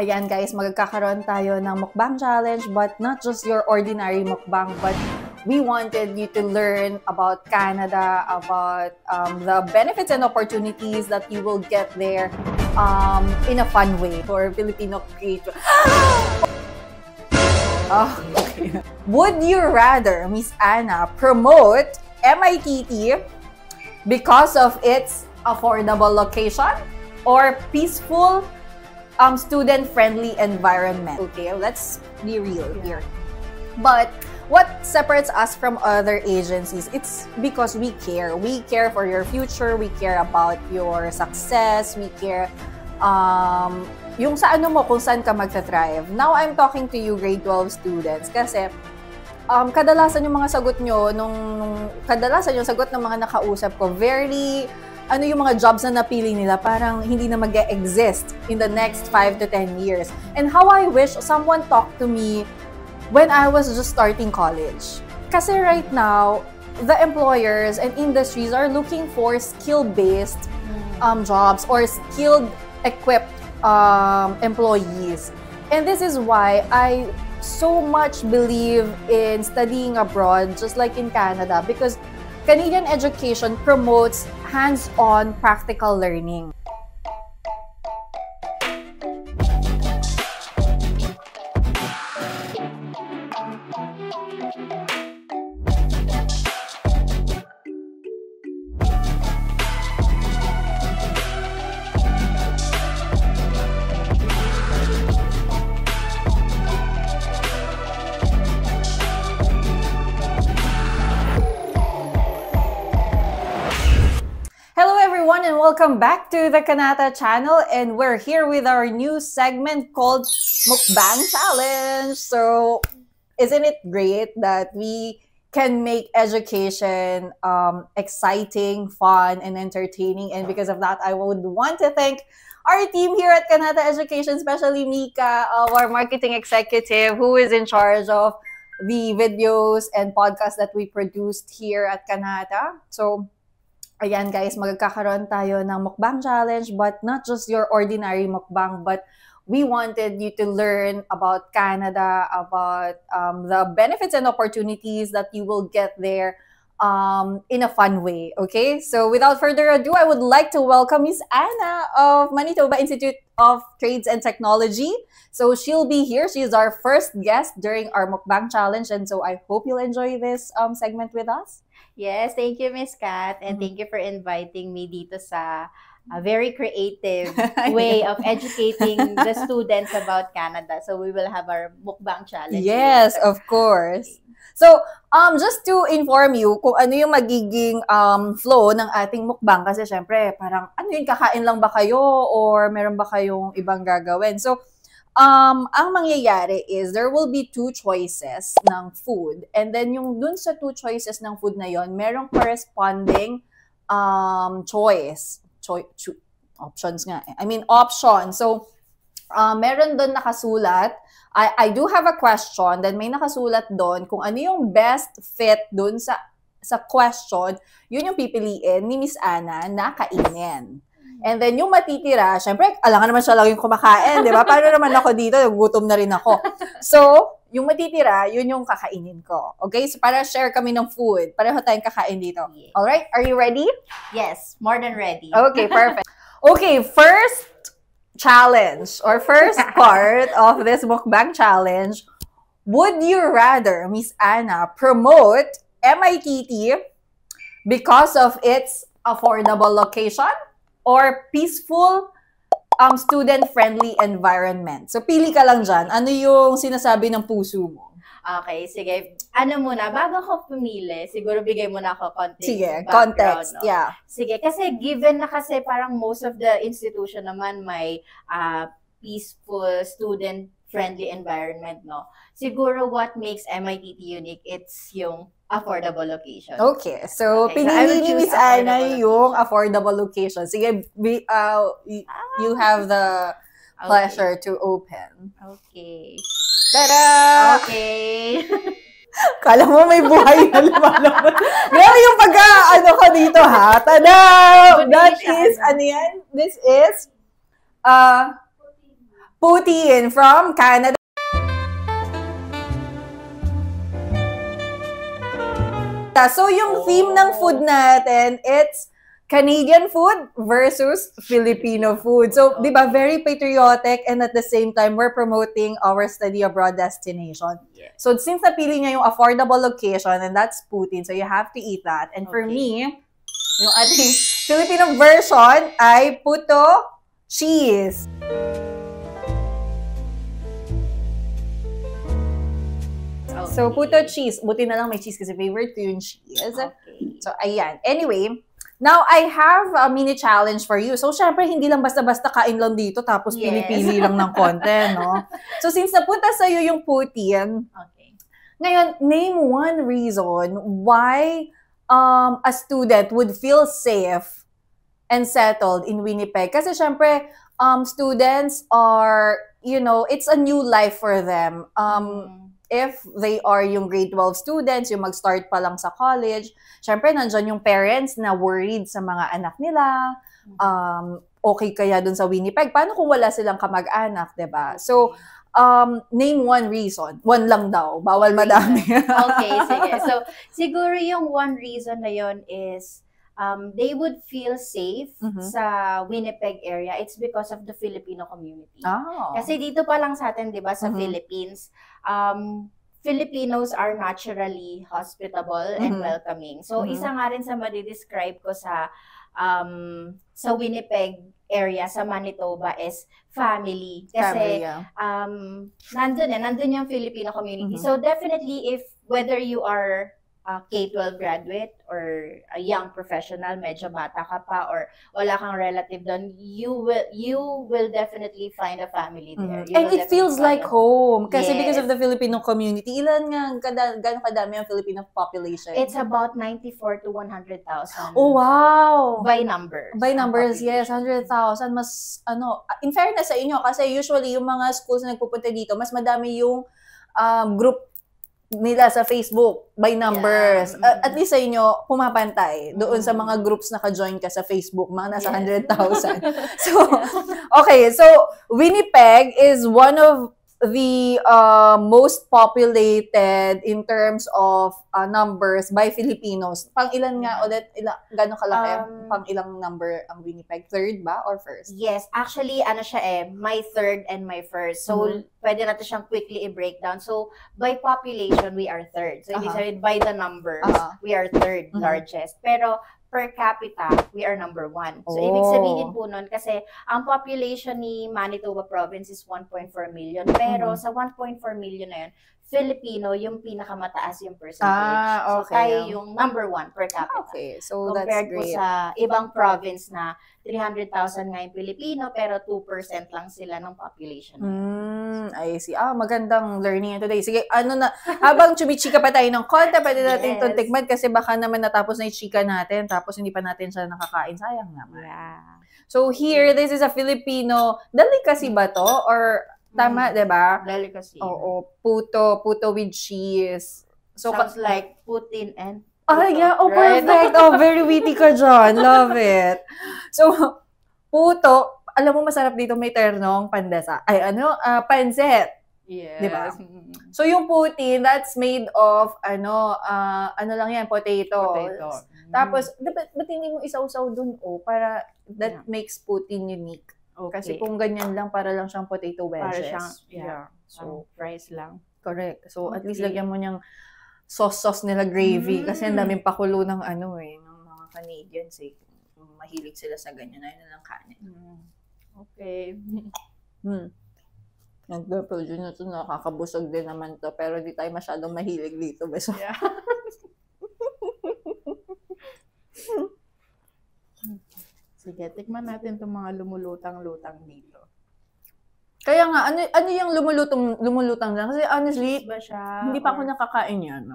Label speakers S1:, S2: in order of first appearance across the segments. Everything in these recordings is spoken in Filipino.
S1: Ayan guys, magkakaroon tayo ng mukbang challenge, but not just your ordinary mukbang, but we wanted you to learn about Canada, about the benefits and opportunities that you will get there in a fun way for Filipino creator. Oh, okay. Would you rather, Miss Anna, promote MITT because of its affordable location or peaceful student-friendly environment? Okay, let's be real here. But what separates us from other agencies? It's because we care. We care for your future. We care about your success. We care yung sa ano mo, kung saan ka magta-thrive. Now, I'm talking to you grade 12 students kasi kadalasan yung mga sagot nyo, kadalasan yung sagot ng mga nakausap ko, very yung mga jobs na napili nila, parang hindi na mag-exist in the next 5 to 10 years. And how I wish someone talked to me when I was just starting college. Kasi right now, the employers and industries are looking for skill-based jobs or skilled-equipped employees. And this is why I so much believe in studying abroad, just like in Canada, because Canadian education promotes hands-on practical learning. And welcome back to the Kanata channel, and we're here with our new segment called Mukbang Challenge. So isn't it great that we can make education exciting, fun, and entertaining? And because of that, I would want to thank our team here at Kanata Education, especially Mika, our marketing executive, who is in charge of the videos and podcasts that we produced here at Kanata. So ayan guys, magkakaroon tayo ng mukbang challenge, but not just your ordinary mukbang, but we wanted you to learn about Canada, about the benefits and opportunities that you will get there in a fun way, okay? So without further ado, I would like to welcome Miss Anna of Manitoba Institute of Trades and Technology. So she'll be here. She's our first guest during our mukbang challenge, and so I hope you'll enjoy this segment with us.
S2: Yes, thank you, Miss Kat, and thank you for inviting me dito sa very creative way of educating the students about Canada. So we will have our mukbang challenge.
S1: Yes, later. Of course. So, just to inform you kung ano yung magiging flow ng ating mukbang, kasi syempre, parang ano yun, kakain lang ba kayo or meron ba kayong ibang gagawin? So, ang mangyayari is there will be 2 choices ng food, and then yung dun sa 2 choices ng food na yon, merong corresponding options nga. I mean option. So meron dun nakasulat. I do have a question, then may nakasulat dun kung ano yung best fit dun sa question, yun yung pipiliin ni Miss Anna na kainin. And then, yung matitira, syempre, alangan naman siya lang yung kumakain, di ba? Paano naman ako dito? Nagutom na rin ako. So, yung matitira, yun yung kakainin ko. Okay? So, para share kami ng food. Pareho tayong kakain dito. Yeah. Alright? Are you ready?
S2: Yes, more than ready.
S1: Okay, perfect. Okay, first challenge, or first part of this mukbang challenge, would you rather, Miss Anna, promote MITT because of its affordable location or peaceful, student-friendly environment? So, pili ka lang dyan. Ano yung sinasabi ng puso mo?
S2: Okay, sige. Ano muna, bago ako pumili, siguro bigay mo na ako konting
S1: sige, context, no? Yeah.
S2: Sige, kasi given na kasi parang most of the institution naman may peaceful, student-friendly environment, no? Siguro what makes MITT unique, it's yung affordable location.
S1: Okay. So, pinili ni Miss Anna yung affordable location. Sige, you have the pleasure to open.
S2: Okay.
S1: Tada!
S2: Okay.
S1: Kala mo may buhay na lumalabas. Grabe yung pagka-ano ko dito, ha? Tada! That is, ano yan? This is, poutine from Canada. So, yung theme ng food natin, it's Canadian food versus Filipino food. So, di ba, very patriotic, and at the same time, we're promoting our study abroad destination.
S2: Yes.
S1: So, since napili niya yung affordable location, and that's poutine, so you have to eat that. And for me, yung ating Filipino version ay puto cheese. So, puto cheese. Buti na lang may cheese kasi favorite ko yung cheese.
S2: Okay.
S1: So, ayan. Anyway, now, I have a mini challenge for you. So, syempre, hindi lang basta-basta kain lang dito tapos pili-pili lang ng konti, no? So, since napunta sa'yo yung poutine, ngayon, name one reason why a student would feel safe and settled in Winnipeg. Kasi syempre, students are, you know, it's a new life for them. If they are yung grade 12 students, yung mag-start pa lang sa college, syempre, nandyan yung parents na worried sa mga anak nila. Okay kaya dun sa Winnipeg? Paano kung wala silang kamag-anak, diba? So, name one reason. One lang daw. Bawal madami.
S2: Okay, sige. So, siguro yung one reason na yon is they would feel safe sa Winnipeg area. It's because of the Filipino community.
S1: Oh.
S2: Kasi dito pa lang sa atin, di ba, sa Philippines, Filipinos are naturally hospitable and welcoming. So, isa nga rin sa madidescribe ko sa Winnipeg area, sa Manitoba, is family. Kasi, nandun yung Filipino community. So, definitely, whether you are K-12 graduate or a young professional, medyo bata ka pa, or wala kang relative doon, you will definitely find a family there.
S1: And it feels like home. Kasi because of the Filipino community, ilan nga, gano'ng kadami ang Filipino population?
S2: It's about 94 to 100,000.
S1: Oh, wow!
S2: By numbers.
S1: By numbers, yes. 100,000. Mas, in fairness sa inyo, kasi usually yung mga schools na nagpupunta dito, mas madami yung group nila sa Facebook by numbers. At least sa inyo, pumapantay doon sa mga groups na ka-join ka sa Facebook, mga nasa 100,000. So, okay. So, Winnipeg is one of the most populated in terms of numbers by Filipinos. Pang ilan nga ulit? Gano'ng kalaki? Pang ilang number ang Winnipeg? Third ba or first?
S2: Yes. Actually, my third and my first. So, pwede natin siyang quickly i-breakdown. So, by population, we are third. So, ibig sabihin, by the numbers, we are third largest. Pero, per capita, we are number 1. So, ibig sabihin po nun, kasi ang population ni Manitoba Province is 1.4 million. Pero sa 1.4 million na yun, Filipino, yung pinakamataas yung percentage. So, tayo yung number 1 per capita.
S1: Okay, so
S2: compared
S1: that's great.
S2: Po sa ibang province na 300,000 nga yung Pilipino, pero 2% lang sila ng population.
S1: I see. Magandang learning today. Sige, habang chumichika pa tayo ng konti, pwede natin itong tikman kasi baka naman natapos na yung chika natin, tapos hindi pa natin siya nakakain. Sayang naman.
S2: Yeah.
S1: So here, this is a Filipino, delicacy ba to? Or, tama, diba?
S2: Delicacy.
S1: Oo, puto with cheese. So,
S2: sounds like Putin and
S1: yeah. Oh,
S2: right?
S1: perfect. Oh, very witty ka dyan. Love it. So, puto, alam mo masarap dito may ternong pandesa. Pansit.
S2: Yes.
S1: Diba? So, yung putin, that's made of, ano lang yan, potato. Tapos, ba't hindi mo isaw-saw dun, para that makes putin unique.
S2: Okay.
S1: Kasi kung ganyan lang, para lang siyang potato wedges.
S2: Para siyang, so, fries lang.
S1: Correct. So, at least lagyan mo niyang sauce nila gravy. Kasi ang daming pakulo ng ng mga Canadians mahilig sila sa ganyan. Ayun na lang kanin.
S2: Okay.
S1: Nag-produce na ito, nakakabusog din naman to. Pero di tayo masyadong mahilig dito. So,
S2: yeah. Sige, tikman natin itong mga lumulutang-lutang dito.
S1: Kaya nga, ano yung lumulutang lang? Kasi honestly,
S2: ba siya?
S1: hindi pa ako nakakain yan.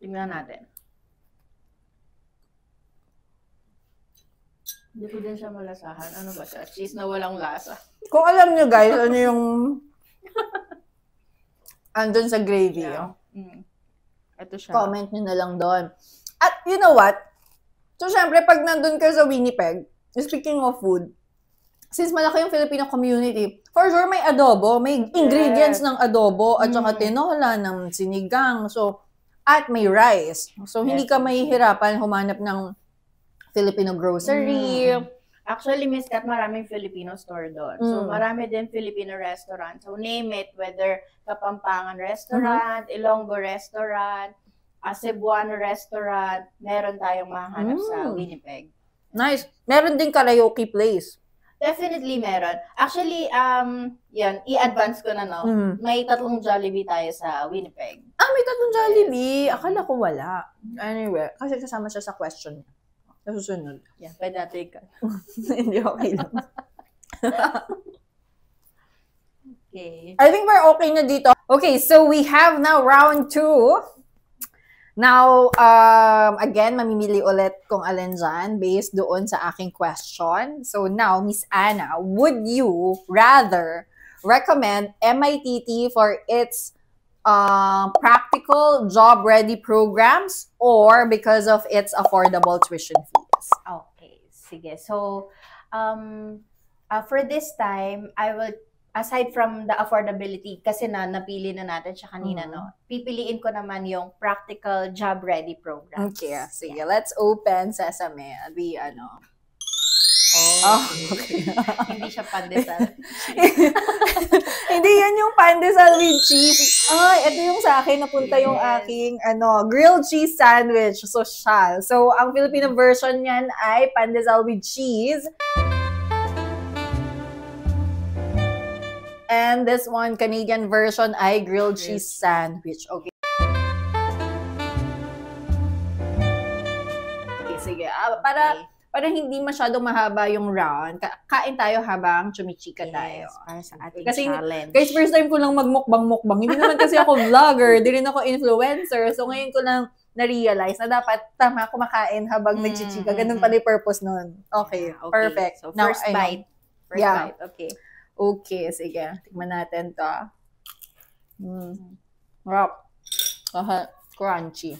S2: Tingnan natin. Hindi ko din siya malasahan. Ano ba siya? Cheese na walang lasa.
S1: Kung alam nyo guys, ano yung andun sa gravy.
S2: Yeah. Ito siya.
S1: Comment nyo na lang doon. At you know what? So, syempre, pag nandun ka sa Winnipeg, speaking of food, since malaki yung Filipino community, for sure may adobo, may ingredients ng adobo at saka tinola, ng sinigang. So, at may rice. So, hindi ka mahihirapan humanap ng Filipino grocery.
S2: Actually, Miss Kat, maraming Filipino store doon. So, marami din Filipino restaurant. So, name it, whether Kapampangan Restaurant, Ilonggo Restaurant, Cebuano Restaurant, meron tayong mahanap sa Winnipeg.
S1: Nice. Meron din karaoke place.
S2: Definitely meron. Actually, yan, i-advance ko na, no? May 3 Jollibee tayo sa Winnipeg.
S1: May 3 Jollibee. Akala ko wala. Anyway, kasi kasama siya sa question niya. Nasusunod.
S2: Yan, pwede natin ka.
S1: Hindi, okay lang.
S2: Okay.
S1: I think we're okay na dito. Okay, so we have now round 2. Now, again, mamimili ulit kung alin dyan based doon sa aking question. So now, Miss Anna, would you rather recommend MITT for its practical job-ready programs or because of its affordable tuition fees?
S2: Okay, sige. So, for this time, I will, aside from the affordability, kasi napili na natin siya kanina, no? Pipiliin ko naman yung practical job-ready programs.
S1: Okay, sige. Let's open Sesame. Okay.
S2: Hindi siya pandesal.
S1: Hindi yan yung pandesal with cheese. Ito yung sa akin. Napunta yung aking grilled cheese sandwich. Social. So, ang Filipino version niyan ay pandesal with cheese. And this one, Canadian version ay grilled cheese sandwich. Okay. Sige. Para hindi masyadong mahaba yung round, kain tayo habang chumichika tayo.
S2: Para sa ating
S1: kasi,
S2: challenge.
S1: Guys, first time ko lang magmukbang-mukbang. Hindi naman kasi ako vlogger, di rin ako influencer. So, ngayon ko lang na-realize na dapat tama kumakain habang nagchichika. Ganun pala yung purpose nun. Okay, perfect.
S2: So, first bite. First bite, okay.
S1: Okay, sige. Tignan natin to. Wow. Crunchy.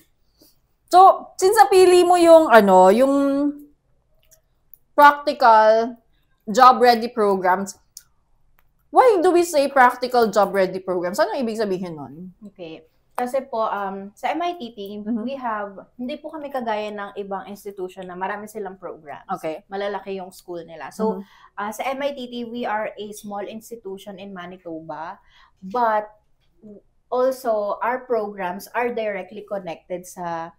S1: So, since napili mo yung yung practical job-ready programs, why do we say practical job-ready programs? Ano ibig sabihin nun?
S2: Okay. Kasi po, sa MITT, hindi po kami kagaya ng ibang institution na marami silang programs.
S1: Okay.
S2: Malalaki yung school nila. So, sa MITT, we are a small institution in Manitoba, but also, our programs are directly connected sa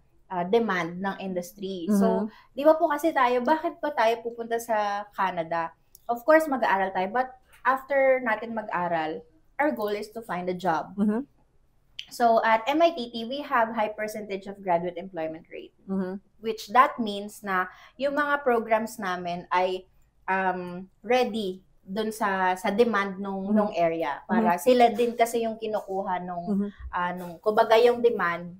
S2: demand ng industry. So, di ba po kasi bakit pa tayo pupunta sa Canada? Of course, mag-aaral tayo, but after natin mag-aral, our goal is to find a job. So, at MITT, we have high percentage of graduate employment rate, which that means na yung mga programs namin ay ready dun sa demand nung area. Para sila din kasi yung kinukuha nung kumbaga yung demand,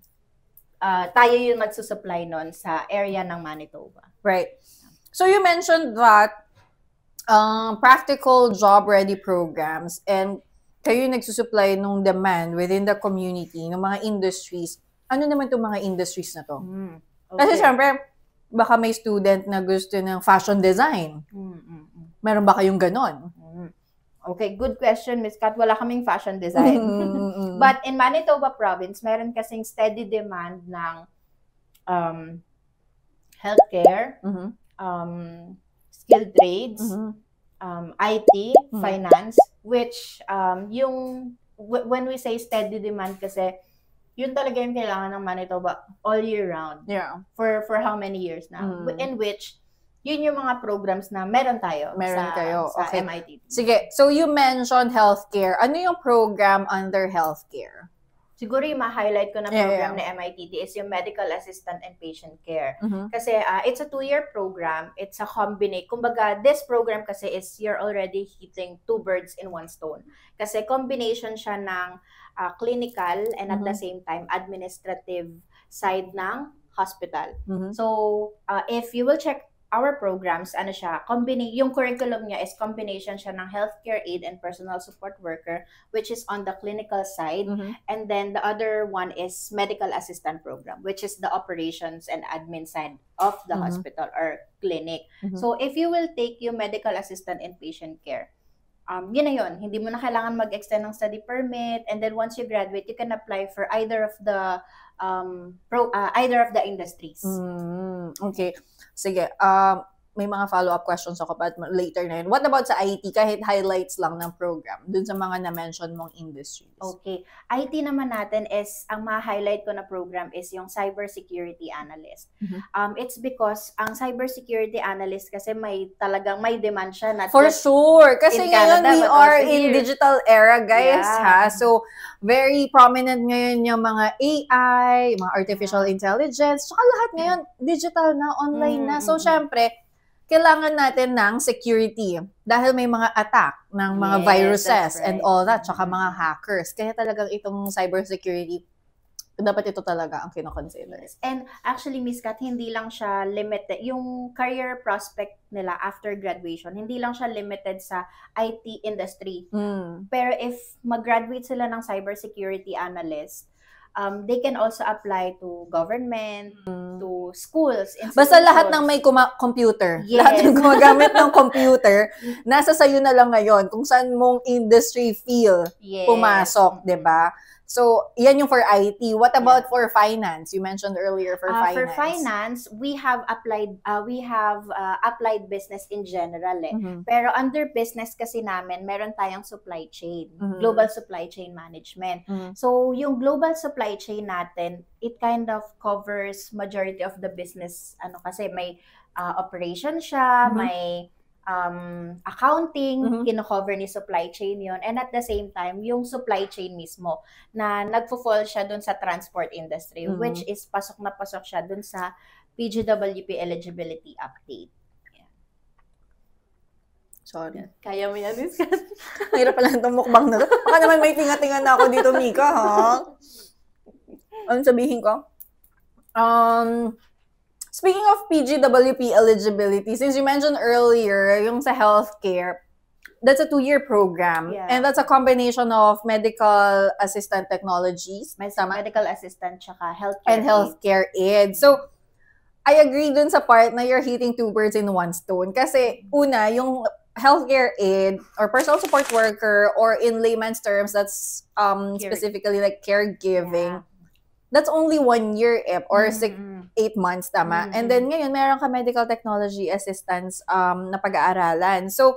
S2: tayo yung magsusupply nun sa area ng Manitoba.
S1: Right. So, you mentioned that practical job-ready programs and kayo yung nagsusupply nung demand within the community, ng mga industries. Ano naman itong mga industries na to? Okay. Kasi syempre, baka may student na gusto ng fashion design. Meron ba kayong ganon?
S2: Okay, good question, Ms. Kat. Wala kaming fashion design. But in Manitoba province, meron kasing steady demand ng healthcare, skilled trades, IT, finance, which when we say steady demand kasi, yun talaga yung kailangan ng Manitoba all year round.
S1: Yeah.
S2: For how many years now? In which, yun yung mga programs na meron tayo sa
S1: Okay.
S2: MITT.
S1: Sige, so you mentioned healthcare. Ano yung program under healthcare?
S2: Siguro yung ma-highlight ko na program na MITT is yung Medical Assistant and Patient Care. Kasi it's a 2-year program. It's a combination. Kumbaga, this program kasi is you're already hitting 2 birds in 1 stone. Kasi combination siya ng clinical and at the same time administrative side ng hospital. So, if you will check our programs, ano siya, yung curriculum niya is combination siya ng healthcare aid and personal support worker, which is on the clinical side. And then the other one is medical assistant program, which is the operations and admin side of the hospital or clinic. So if you will take yung medical assistant and patient care, yun na yun. Hindi mo na kailangan mag-extend ng study permit, and then once you graduate, you can apply for either of the industries.
S1: Okay. Sige. May mga follow-up questions ako but later na yun. What about sa IT? Kahit highlights lang ng program dun sa mga na-mention mong industries.
S2: Okay. IT naman natin is, ang ma-highlight ko na program is yung cybersecurity analyst. It's because ang cybersecurity analyst kasi talagang may demand siya. Not
S1: For sure. Kasi ngayon
S2: Canada,
S1: we are in digital era, guys.
S2: Yeah.
S1: So, very prominent ngayon yung mga AI, mga artificial intelligence. Tsaka lahat ngayon, digital na, online na. So, syempre, kailangan natin ng security dahil may mga attack ng mga viruses and all that, tsaka mga hackers. Kaya talagang itong cybersecurity, dapat ito talaga ang kinoconsider.
S2: And actually, Miss Kat, hindi lang siya limited, yung career prospect nila after graduation, hindi lang siya limited sa IT industry. Pero if mag-graduate sila ng cybersecurity analyst, they can also apply to government, to schools, institutions.
S1: Basta lahat ng may computer,
S2: Yes.
S1: lahat ng gumagamit ng computer, nasa sayo na lang ngayon kung saan mong industry field pumasok, 'di ba? So, yan yung for IT. What about for finance? You mentioned earlier for finance.
S2: For finance, we have applied business in general eh. Pero under business kasi namin, meron tayong supply chain, global supply chain management. So, yung global supply chain natin, it kind of covers majority of the business, kasi may operation siya, may accounting, kino-cover ni supply chain yon, and at the same time, yung supply chain mismo, na nagfo-fall siya dun sa transport industry, which is pasok na pasok siya dun sa PGWP eligibility update. Yeah.
S1: Sorry.
S2: Kaya mo yan, Miss Kat?
S1: Mahirap pala itong mukbang na to. Baka naman may tinga-tinga na ako dito, Mika, ha? Anong sabihin ko? Speaking of PGWP eligibility, since you mentioned earlier, yung sa healthcare, that's a 2-year program.
S2: Yeah.
S1: And that's a combination of medical assistant technologies.
S2: Medical assistant tsaka healthcare
S1: and healthcare aid. So, I agree dun sa part na you're hitting 2 birds in 1 stone. Kasi, una, yung healthcare aid or personal support worker, or in layman's terms, that's specifically like caregiving.
S2: Yeah.
S1: That's only 1 year or 8 months, tama? And then ngayon, meron ka medical technology assistance na pag-aaralan. So,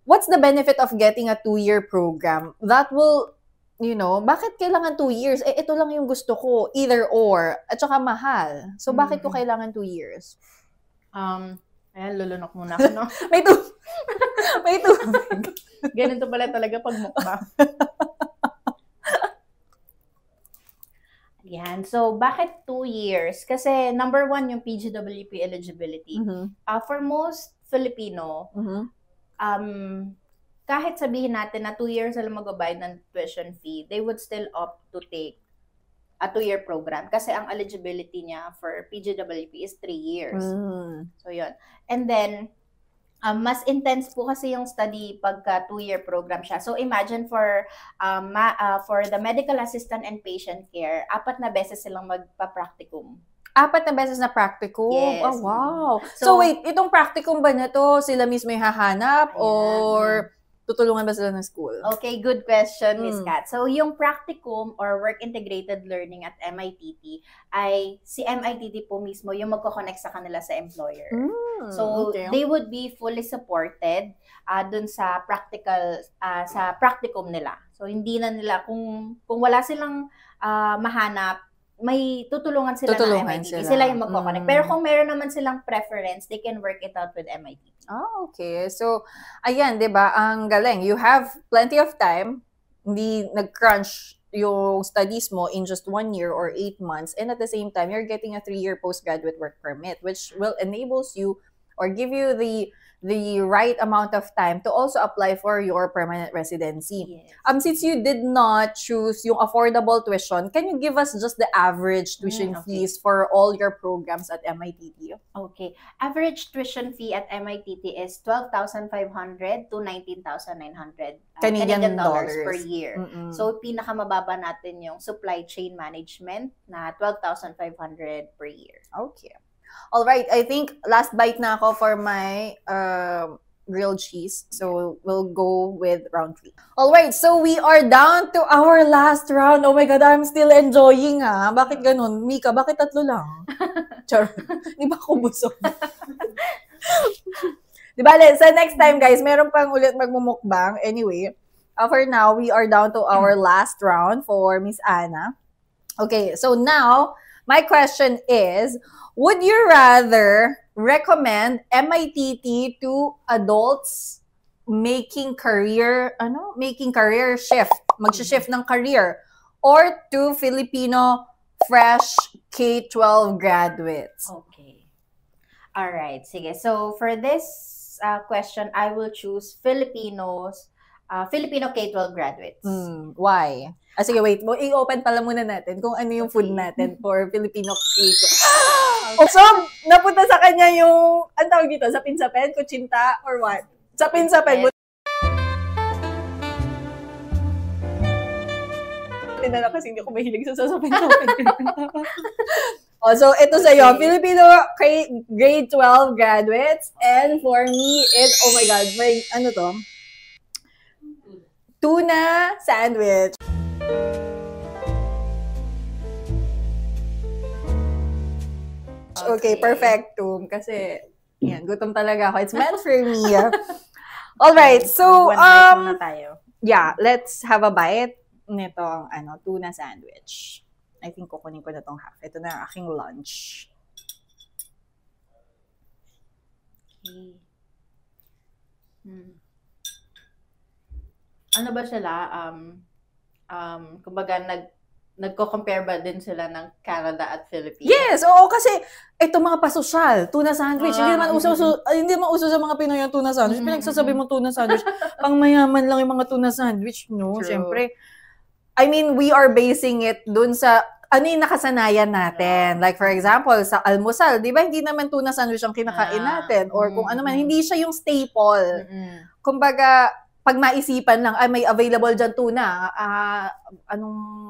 S1: what's the benefit of getting a 2-year program? That will, bakit kailangan 2 years? Ito lang yung gusto ko, either or, at saka mahal. So, bakit ko kailangan 2 years?
S2: Ayan, lulunok muna ako, no?
S1: May tubig.
S2: Ganito pala talaga pag mukbang. Yan. So, bakit 2 years? Kasi number 1 yung PGWP eligibility. For most Filipino, kahit sabihin natin na 2 years sila mag-abide ng tuition fee, they would still opt to take a 2-year program. Kasi ang eligibility niya for PGWP is 3 years. So, yun. And then, mas intense po kasi yung study pagka 2-year program siya. So imagine for the medical assistant and patient care, 4 na beses silang magpa-practicum. 4 na beses na practicum? Yes.
S1: Oh, wow. So wait, itong practicum ba na to, sila mismo yung hahanap or tutulungan ba sila ng school?
S2: Okay, good question, Miss Kat. So, yung practicum or work integrated learning at MITT ay si MITT po mismo yung magko-connect sa kanila sa employer. So, they would be fully supported dun sa practicum nila. So, hindi na nila, kung wala silang mahanap, may tutulungan sila ng MITT. Sila yung magko-connect. Pero kung meron naman silang preference, they can work it out with MITT.
S1: Oh, okay. So, ayan, 'di ba? Ang galing. You have plenty of time. Hindi nag-crunch yung studies mo in just 1 year or 8 months. And at the same time, you're getting a 3-year postgraduate work permit, which will enables you or give you the the right amount of time to also apply for your permanent residency.
S2: Yes.
S1: Since you did not choose yung affordable tuition, can you give us just the average tuition
S2: Okay.
S1: fees for all your programs at MITT?
S2: Okay. Average tuition fee at MITT is 12,500 to 19,900
S1: Canadian
S2: dollars
S1: dollars.
S2: per year.
S1: Mm-mm.
S2: So, pinakamababa natin yung supply chain management na 12,500 per year.
S1: Okay. All right. I think last bite na ako for my grilled cheese. So we'll go with round 3. All right. So we are down to our last round. Oh my God, I'm still enjoying Bakit ganun? Mika, bakit 3 lang? Char. Di ba ako busog? Di ba, sa next time guys, meron pang ulit magmumukbang. Anyway, for now, we are down to our last round for Miss Anna. Okay, so now, my question is, would you rather recommend MITT to adults making career shift, mag-shift ng career, or to Filipino fresh K-12 graduates?
S2: Okay. All right. Sige. So, for this question, I will choose Filipino K-12 graduates.
S1: Why? Sige, wait. I-open pala muna natin kung ano yung food natin for Filipino K-12. So, napunta sa kanya yung, ang tawag dito, sapin-sapen, kutsinta, or what? Sapin-sapen. Tinala kasi hindi ako mahilig sa sapin-sapen. So, ito sa'yo, Filipino grade 12 graduates, and for me, oh my God, ano to? Tuna sandwich. Okay, perfectum. Kasi, yan, gutom talaga ako. It's meant for me. Alright, so, yeah, let's have a bite nitong, tuna sandwich. I think kukunin ko na tong half. Ito na ang aking lunch.
S2: Okay. Ano ba sila? Kumbaga, nagko-compare ba din sila ng Canada at Philippines?
S1: Yes, oo, kasi ito mga pasosyal, tuna sandwich. Hindi naman uso sa mga Pinoy yung tuna sandwich. Pinagsasabi mo tuna sandwich, pang mayaman lang yung mga tuna sandwich, no?
S2: True.
S1: Siyempre, I mean, we are basing it dun sa ano yung nakasanayan natin. Like, for example, sa almusal, di ba, hindi naman tuna sandwich ang kinakain natin. Or kung ano man, hindi siya yung staple. Kumbaga, pag maisipan lang, ay may available dyan tuna,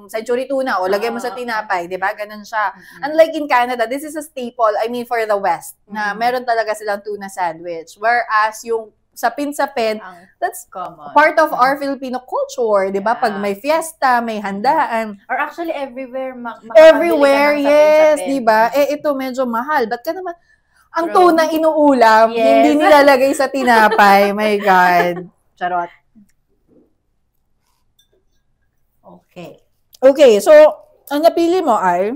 S1: century tuna, o lagay mo sa tinapay, di ba? Ganun siya. Unlike in Canada, this is a staple, I mean for the West, na meron talaga silang tuna sandwich. Whereas yung sapin-sapin, that's
S2: common.
S1: Part of our Filipino culture, di ba? Pag may fiesta, may handaan.
S2: Or actually, everywhere,
S1: everywhere, yes, di ba? Ito medyo mahal. Ba't ka naman, ang tuna inuulam, hindi nilalagay sa tinapay. My God. Charot. Okay, so, ang napili mo ay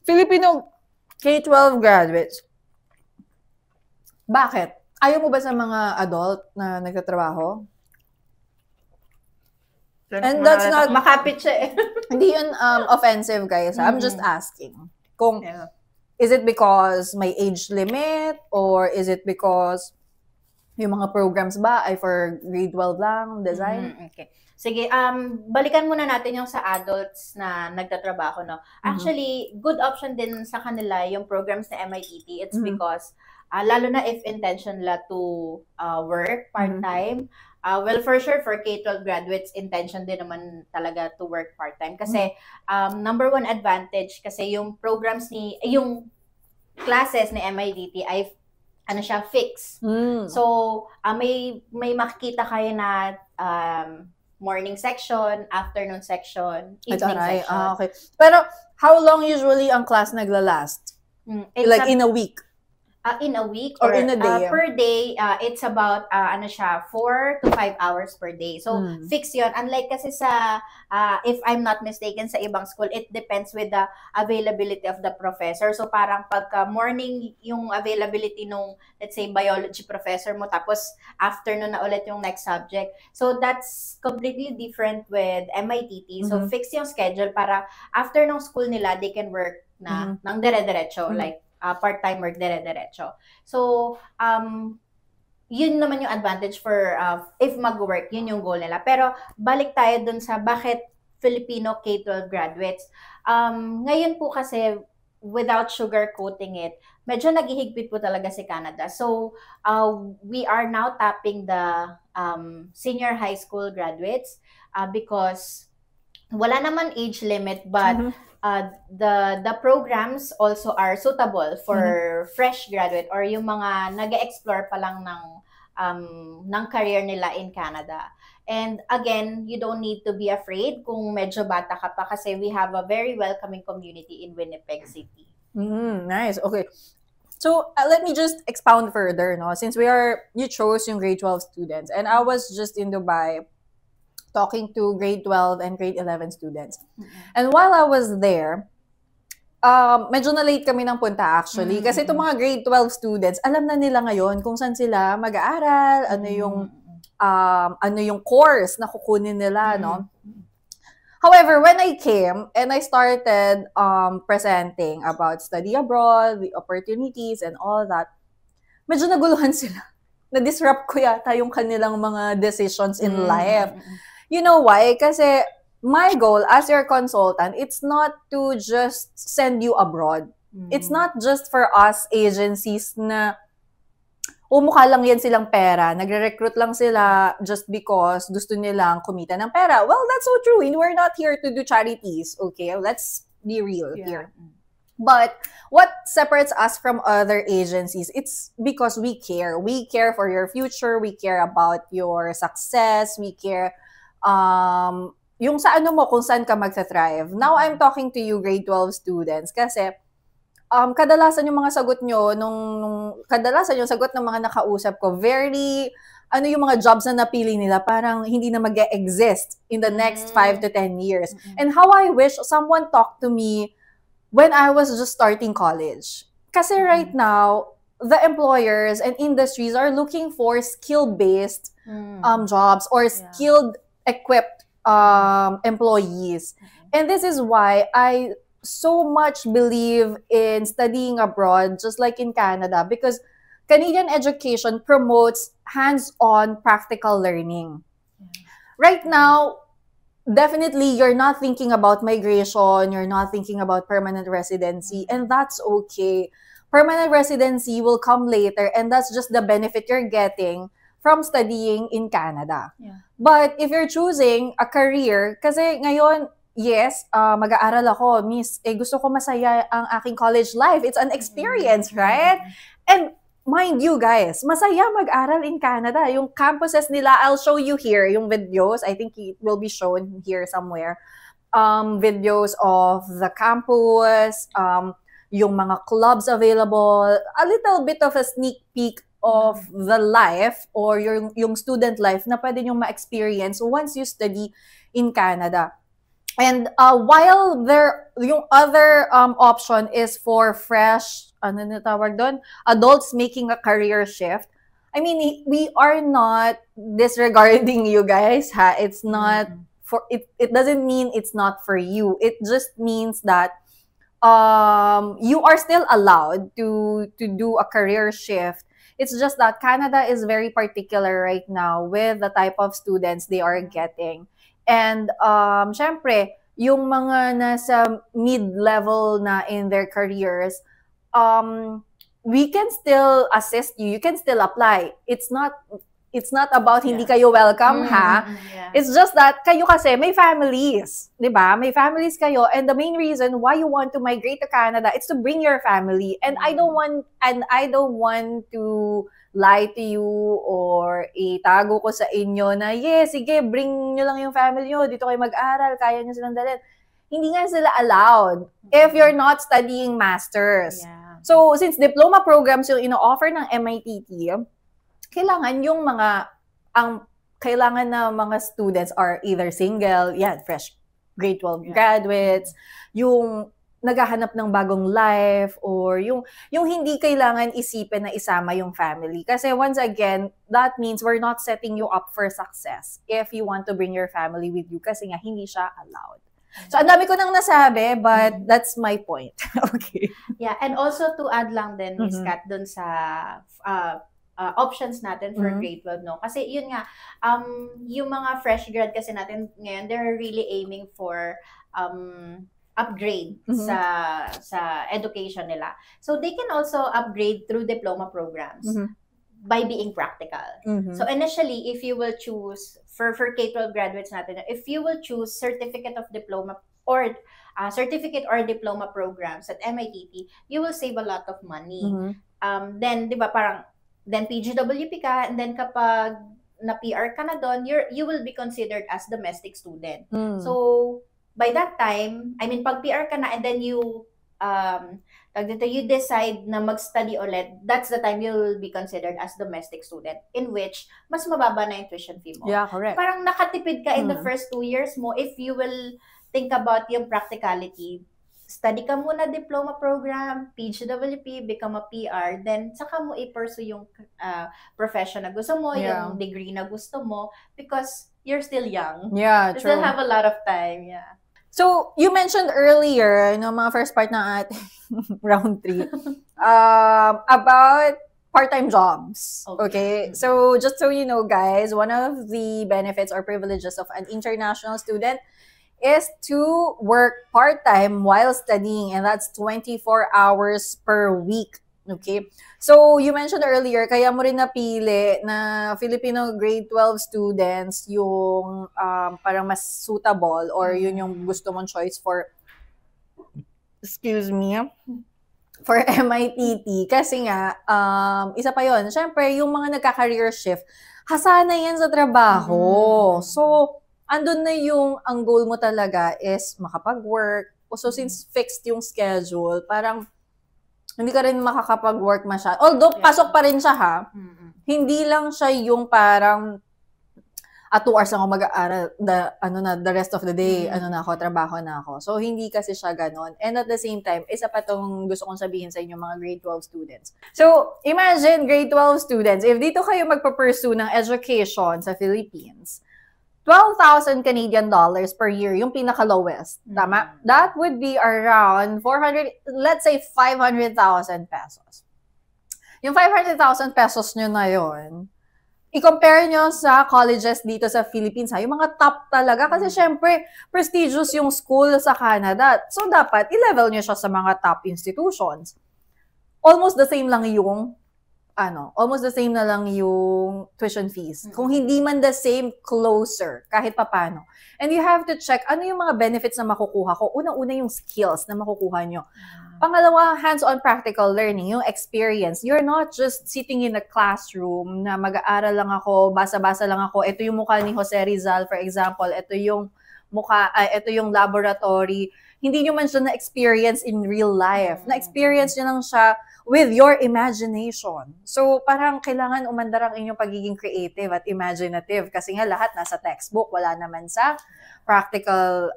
S1: Filipino K-12 graduates. Bakit? Ayaw mo ba sa mga adult na nagtatrabaho? And that's not...
S2: Makapit siya eh.
S1: Hindi yun offensive, guys. I'm just asking. Kung, is it because may age limit? Or is it because yung mga programs ba ay for grade 12 lang, design?
S2: Okay. Sige, balikan muna natin yung sa adults na nagtatrabaho, no? Actually, good option din sa kanila yung programs na MITT. It's because, lalo na if intention la to work part-time, well, for sure, for K-12 graduates, intention din naman talaga to work part-time. Kasi, number one advantage, kasi yung programs yung classes ni MITT ay fix. So, may makikita kayo na morning section, afternoon section, evening section.
S1: Okay. Pero, how long usually ang class naglalast? Like in a week?
S2: In a week
S1: or in a day?
S2: Per day, it's about 4 to 5 hours per day. So, fix yun. Unlike kasi sa, if I'm not mistaken, sa ibang school, it depends with the availability of the professor. So, parang pagka morning yung availability nung, let's say, biology professor mo, tapos afternoon na ulit yung next subject. So, that's completely different with MITT. So, fix yung schedule para after ng school nila, they can work na ng dire-diretso. Like, part-time work dire-diretso. So, yun naman yung advantage for if mag-work, yun yung goal nila. Pero balik tayo dun sa bakit Filipino K-12 graduates. Ngayon po kasi, without sugarcoating it, medyo naghihigpit po talaga si Canada. So, we are now tapping the senior high school graduates because wala naman age limit, but the programs also are suitable for fresh graduate or yung mga nag-explore pa lang ng career nila in Canada. And again, you don't need to be afraid kung medyo bata ka pa kasi we have a very welcoming community in Winnipeg City.
S1: Nice. Okay. So let me just expound further, no? Since you chose yung grade 12 students, and I was just in Dubai talking to grade 12 and grade 11 students. And while I was there, medyo na-late kami ng punta actually. Kasi itong mga grade 12 students, alam na nila ngayon kung saan sila mag-aaral, ano yung course na kukunin nila, no? However, when I came and I started presenting about study abroad, the opportunities and all that, medyo naguluhan sila. Na-disrupt ko yata yung kanilang mga decisions in life. You know why? Kasi my goal as your consultant, it's not to just send you abroad. It's not just for us agencies na mukha lang yan silang pera. Nagre-recruit lang sila just because gusto nilang kumita ng pera. Well, that's so true. We're not here to do charities, okay? Let's be real here. But what separates us from other agencies, it's because we care. We care for your future. We care about your success. We care yung sa kung saan ka magta-thrive. Now, I'm talking to you grade 12 students kasi kadalasan yung mga sagot nyo, kadalasan yung sagot ng mga nakausap ko, yung mga jobs na napili nila, parang hindi na mag-exist in the next 5 to 10 years. And how I wish someone talked to me when I was just starting college. Kasi right now, the employers and industries are looking for skill-based jobs or skilled, equipped employees. And this is why I so much believe in studying abroad, just like in Canada, because Canadian education promotes hands-on practical learning. Right now, definitely you're not thinking about migration, you're not thinking about permanent residency, and that's okay. Permanent residency will come later, and that's just the benefit you're getting from studying in Canada. But if you're choosing a career, kasi ngayon, yes, mag-aaral ako, miss, gusto ko masaya ang aking college life. It's an experience, right? And mind you guys, masaya mag-aral in Canada. Yung campuses nila, I'll show you here, yung videos. I think it will be shown here somewhere. Videos of the campus, yung mga clubs available, a little bit of a sneak peek of the life or yung student life na pwede nyong ma-experience once you study in Canada. And while yung other option is for fresh, adults making a career shift. I mean, we are not disregarding you guys, ha? It's not it doesn't mean it's not for you. It just means that you are still allowed to do a career shift. It's just that Canada is very particular right now with the type of students they are getting. And syempre, yung mga nasa mid-level na in their careers, we can still assist you. You can still apply. It's not about hindi kayo welcome, ha? It's just that kayo kasi may families, 'di ba? May families kayo, and the main reason why you want to migrate to Canada is to bring your family. And I don't want to lie to you or itago ko sa inyo na, yes, sige, bring nyo lang yung family nyo, dito kayo mag-aral, kaya nyo silang dalhin. Hindi nga sila allowed if you're not studying masters. So, since diploma programs yung ino-offer ng MITT, kailangan na mga students are either single, fresh grade 12 graduates, yung naghahanap ng bagong life, or yung hindi kailangan isipin na isama yung family. Kasi once again, that means we're not setting you up for success if you want to bring your family with you kasi nga hindi siya allowed. So, ang dami ko nang nasabi, but that's my point. Okay.
S2: Yeah, and also to add lang din, Miss
S1: Mhm.
S2: Kat, dun sa options natin for
S1: Mhm.
S2: grade 12, no? Kasi yun nga, yung mga fresh grad kasi natin ngayon, they're really aiming for upgrade
S1: Mhm.
S2: sa education nila. So they can also upgrade through diploma programs
S1: Mhm.
S2: by being practical.
S1: Mhm.
S2: So initially, if you will choose, for K-12 graduates natin, if you will choose certificate of diploma or certificate or diploma programs at MITT, you will save a lot of money.
S1: Mhm.
S2: Then, di ba, parang, then PGWP ka, and then kapag na-PR ka na doon, you will be considered as domestic student.
S1: Mm.
S2: So, by that time, I mean, pag PR ka na, and then you decide na mag-study ulit, that's the time you will be considered as domestic student, in which mas mababa na yung tuition fee mo.
S1: Yeah, correct.
S2: Parang nakatipid ka in the
S1: Mm.
S2: first 2 years mo if you will think about yung practicality. Study ka muna diploma program, PGWP, become a PR, then saka mo i-pursue yung profession na gusto mo,
S1: Yeah.
S2: yung degree na gusto mo, because you're still young.
S1: Yeah,
S2: You still
S1: true.
S2: have a lot of time, yeah.
S1: So, you mentioned earlier, no, mga first part ng ating round 3, about part-time jobs. Okay? So, just so you know, guys, one of the benefits or privileges of an international student is to work part-time while studying, and that's 24 hours per week. Okay? So, you mentioned earlier, kaya mo rin napili na Filipino grade 12 students yung parang mas suitable or yun yung gusto mong choice for, for MITT. Kasi nga, isa pa yun, syempre, yung mga nagka-career shift, hasana yan sa trabaho. So, andun na yung, ang goal mo talaga is makapag-work. So, since fixed yung schedule, parang, hindi ka rin makakapag-work masyado. Although, pasok pa rin siya, ha? Hindi lang siya yung parang, 2 hours lang ako mag-aaral, the rest of the day, trabaho na ako. So, hindi kasi siya ganon. And at the same time, isa pa tong gusto kong sabihin sa inyo mga grade 12 students. So, imagine, grade 12 students, if dito kayo magpa-pursue ng education sa Philippines, 12,000 Canadian dollars per year, yung pinaka-lowest. Tama? That would be around 400, let's say 500,000 pesos. Yung 500,000 pesos nyo na yun, i-compare nyo sa colleges dito sa Philippines, ha? Yung mga top talaga. Kasi syempre, prestigious yung school sa Canada. So, dapat i-level nyo siya sa mga top institutions. Almost the same lang yung na lang yung tuition fees. Kung hindi man the same, closer, kahit papano. And you have to check, ano yung mga benefits na makukuha ko? Una-una yung skills na makukuha nyo. Pangalawa, hands-on practical learning, yung experience. You're not just sitting in a classroom na mag-aaral lang ako, basa-basa lang ako. Ito yung mukha ni Jose Rizal, for example. Ito yung laboratory. Hindi nyo man siya na-experience in real life. Na-experience nyo lang siya with your imagination. So, parang kailangan umandar ang inyong pagiging creative at imaginative kasi nga lahat nasa textbook, wala naman sa practical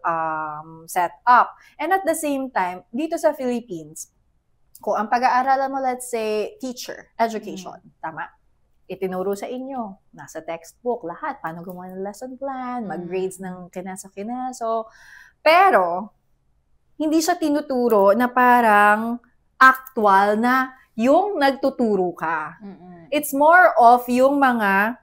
S1: setup. And at the same time, dito sa Philippines, kung ang pag-aaralan mo, let's say, teacher, education, tama? Itinuro sa inyo, nasa textbook, lahat, paano gumawa ng lesson plan, mag-grades ng kinaso-kinaso. Pero, hindi siya tinuturo na parang actual na yung nagtuturo ka. It's more of yung mga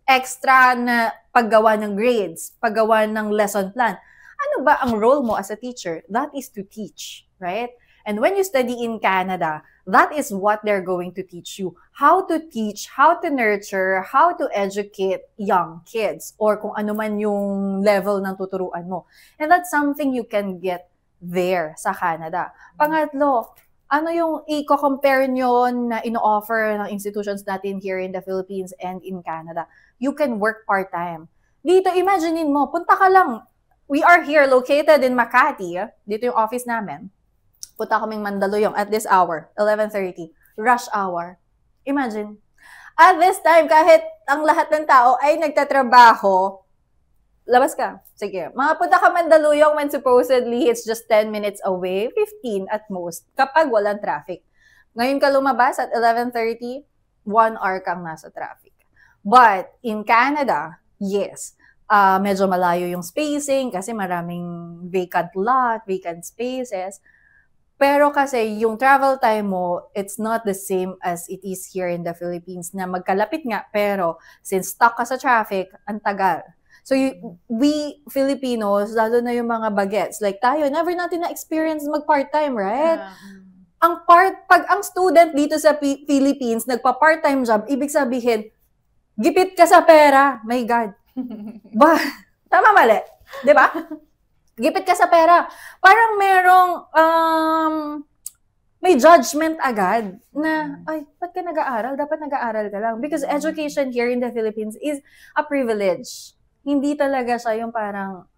S1: extra na paggawa ng grades, paggawa ng lesson plan. Ano ba ang role mo as a teacher? That is to teach, right? And when you study in Canada, that is what they're going to teach you. How to teach, how to nurture, how to educate young kids or kung ano man yung level ng tuturuan mo. And that's something you can get there sa Canada. Pangatlo, ano yung i-compare nyo na ino-offer ng institutions natin here in the Philippines and in Canada? You can work part-time. Dito, imaginein mo, punta ka lang. We are here located in Makati. Dito yung office namin. Punta kaming Mandaluyong at this hour, 11:30. Rush hour. Imagine. At this time, kahit ang lahat ng tao ay nagtatrabaho, labas ka. Sige. Punta ka Mandaluyong when supposedly it's just 10 minutes away, 15 at most, kapag walang traffic. Ngayon ka lumabas at 11:30, 1 hour kang nasa traffic. But in Canada, yes, medyo malayo yung spacing kasi maraming vacant lot, vacant spaces. Pero kasi yung travel time mo, it's not the same as it is here in the Philippines na magkalapit nga, pero since stuck ka sa traffic, ang tagal. So we Filipinos, lalo na yung mga bagets, like tayo, never natin na-experience mag-part-time, right? Pag ang student dito sa Philippines, nagpa-part-time job, ibig sabihin, gipit ka sa pera. My God. Tama mali. Di ba? Gipit ka sa pera. Parang merong, may judgment agad na, ay, ba't ka nag-aaral? Dapat nag-aaral ka lang. Because education here in the Philippines is a privilege. Hindi talaga siya yung parang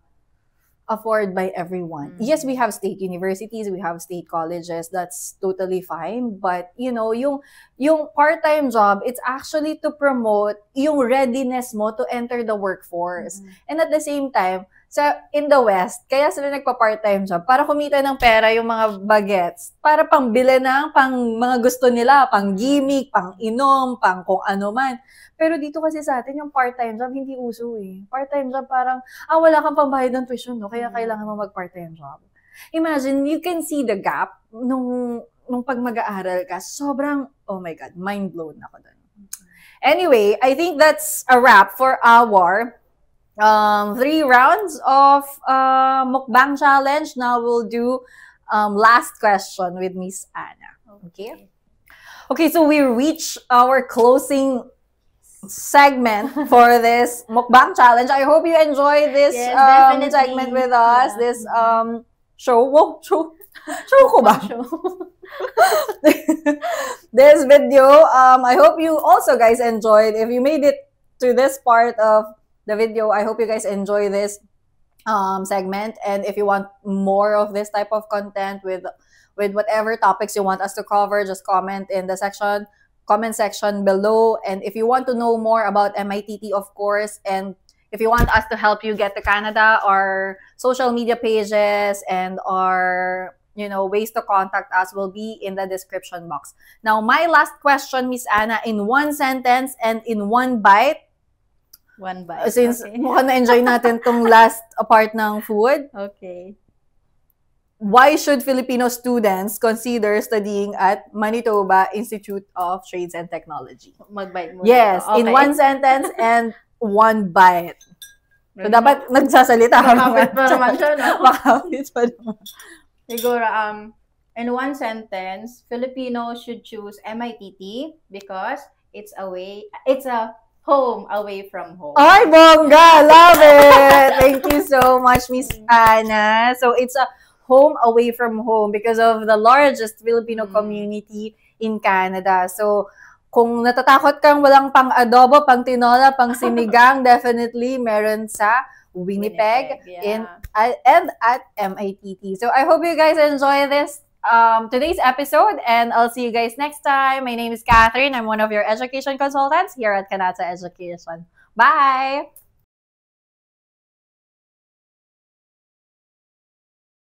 S1: afford by everyone. Yes, we have state universities, we have state colleges, that's totally fine. But, you know, yung part-time job, it's actually to promote yung readiness mo to enter the workforce. And at the same time, in the West, kaya sila nagpa-part-time job para kumita ng pera yung mga bagets, para pambili ng mga gusto nila, pang gimmick, pang inom, pang kung ano man. Pero dito kasi sa atin, yung part-time job, hindi uso eh. Part-time job parang, wala kang pambayad ng tuition, no? Kaya kailangan mo mag-part-time job. Imagine, you can see the gap nung pag mag-aaral ka. Sobrang, oh my God, mind-blown ako dun. Anyway, I think that's a wrap for our 3 rounds of mukbang challenge. Now we'll do last question with Miss Anna. Okay, so we reach our closing segment for this mukbang challenge. I hope you enjoy this segment with us. This show. Whoa, show ko ba? This video. I hope you also guys enjoyed. If you made it to this part of the video, I hope you guys enjoy this segment. And if you want more of this type of content with whatever topics you want us to cover, just comment in the comment section below. And if you want to know more about MITT, of course, and if you want us to help you get to Canada, our social media pages and our ways to contact us will be in the description box. Now, my last question, Miss Anna, in 1 sentence and in 1 bite.
S2: 1 bite.
S1: Since mukhang na-enjoy natin tong last part ng food.
S2: Okay.
S1: Why should Filipino students consider studying at Manitoba Institute of Trades and Technology?
S2: Mag-bite mo.
S1: Yes, in 1 sentence and 1 bite. So, dapat nagsasalita ka
S2: naman. Makapit pa naman siya, no?
S1: Makapit pa naman.
S2: Siguro, in 1 sentence, Filipinos should choose MITT because it's a home away from home.
S1: Ay, bongga! Love it! Thank you so much, Miss Anna. So, it's a home away from home because of the largest Filipino community in Canada. So, kung natatakot kang walang pang-adobo, pang-tinola, pang-sinigang, definitely meron sa Winnipeg and at MITT. So, I hope you guys enjoy this today's episode, and I'll see you guys next time. My name is Catherine. I'm one of your education consultants here at Kanata Education. Bye!